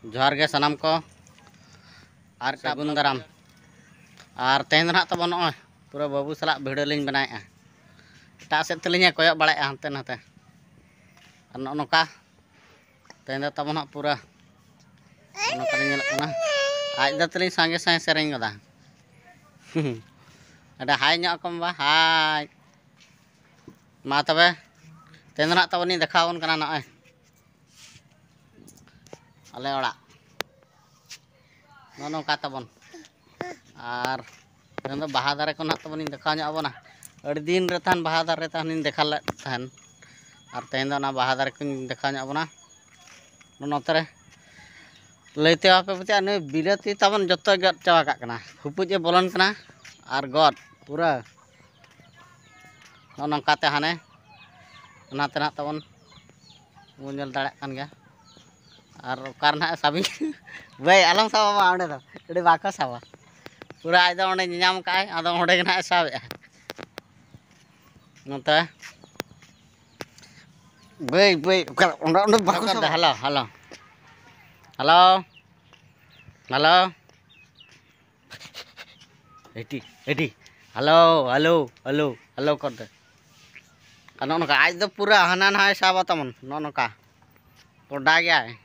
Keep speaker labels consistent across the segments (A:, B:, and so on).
A: जोहार गे सनाम को और सागुन दाराम और तेहन ना तब नॉय पूरा बाबू सला भिडियो लिंग बनाए एटा से तलिंग कोयक बड़े हानते नाते और नौका तेहन तब ना पूरा नौका आज दो तलिंग सांगे सांगे सेरेंग गदा अडा हाय ᱧᱚᱜ कम बा हाय मा तबे तेहन ना तब नी देखावन कना नॉय अले ओड़ा नौका तबन और तेहन बाहा दारे को ना तबन देखा ᱧᱚᱜ अड़ी दिन रे तहन बाहा दारे तहन देखा ले तहन और तेहन ना बाहा दारे को देखा ᱧᱚᱜ नोते लैते आपे बच्चा न बिलाती तबन जो गद चावा कना हुपुजे बोलन कना और गद पूरा नौकाते हाने नाते ना तबन मुझल दाड़े कान गया और कार ना साबी भाई आलम साबा ओंडे दो एडी बाको साबा पूरा आज दो ओंडे ᱧᱟᱢ काय आदो ओंडे ना साबे नोते भाई भाई ओंडे ओंडे बाको साबा hello hello hello hello eighty eighty hello hello hello hello करते नौका आज दो पूरा हाना ना साबा तमन नौका कोडा गया है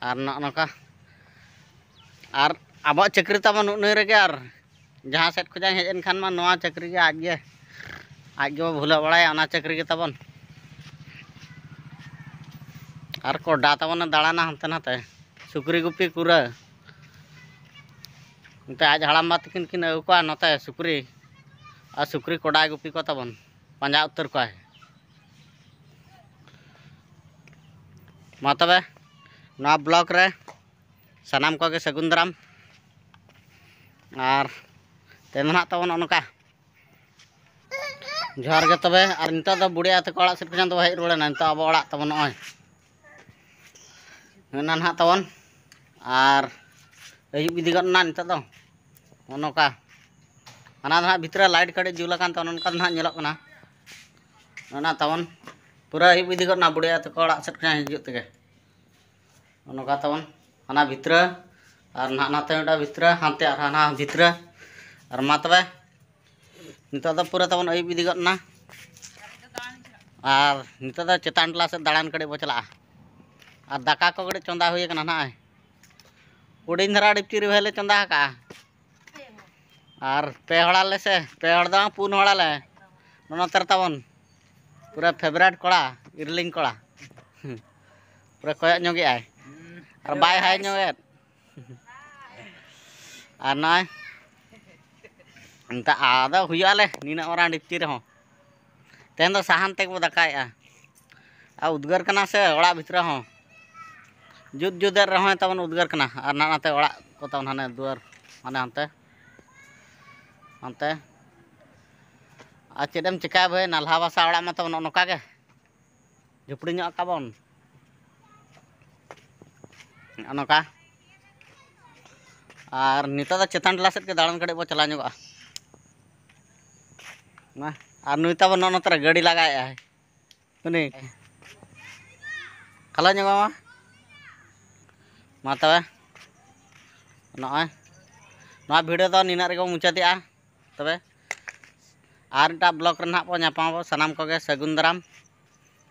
A: और नौका और अब चक्री तब नुने रे और जहाँ सेट खोजा हेजन खान मा चक्री के आज के भूला बड़ा चक्री के तबन और कोडा तबन दाड़ाना हंते नाते सुक्री गुपी पूरा आज हड़ाम बात किन अगुआ नोते सुक्री और सुक्री कोडा गुपी को तबन पंजा उत्तर को मा तबे ना ब्लॉक रे सनाम को सागुन दाराम और तेन ना तब नौका जोहार गे तबे और नित बुढ़िया तक ओड़ा सेट को हेज रुआना नित अब ओड़ा तब नॉय ना तबन और अयुब इदी गना नित नौका ना भितर लाइट कड़े जुलाकान उनका ना ना तबन पूरा अयुब इदी गना बुढ़िया तक ओड़ा सेट को हजूत तेगे नौका तबन हाना भितर और नाते भितर हानते और हाना भितर और मा तबे नित पूरा तबन अयुब इदी गना और नित चेतान टला से दाड़ान कड़े बो चला और दाका को गड़े चंदा हुई ना उड़ीन धरा डिपची भेले चंदा का और पे हड़ाले से पे हड़ दो पुन हड़ाले नोतर तबन पूरा फेवरेट कोड़ा इरलिंग कोड़ा पूरा कोयक ñoगे आय और बाय हाय ñoगे और ना अंता आदा हुयाले नीना ओरा डिपची रे हो तेन दो साहान तेक बो दाकाया आ उद्गार कना से ओड़ा भितर हो जुद जुदर रहो तबन उद्गार कना और नाते ओड़ा को तबन हाने दुआर माने हानते हानते आ चेदम चिका भाई नाल्हा बासा ओड़ा मा तबन नौका गे झुपड़ी ᱧᱚᱜ काबन नौका और नित चेतान टला सेट के दाड़ान कड़े बो चला ᱧᱚᱜᱟ ना और नुई तब नोतर गाड़ी लगाया है उनी खाला ᱧᱚᱜᱟ मा तबे नॉय ना भिडियो तो नीना रे मुचादिया तबे और एटा ब्लॉग रे ना बो ᱧᱟᱯᱟᱢ सनाम को सागुन दाराम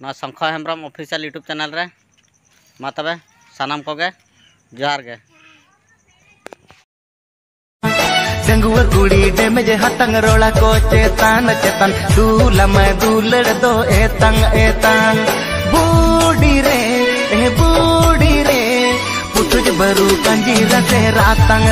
A: ना शंख हेम्ब्रम ऑफिशियल यूट्यूब चैनल रे मा तबे सनाम को जोहार गे
B: डंगुआ कुड़ी डेमेज हतंग रोला को चेतान चेतान दूला मैं दूलड़ दो एतंग बूढ़ी रे पुतुज बरू कंजीरा से रातंग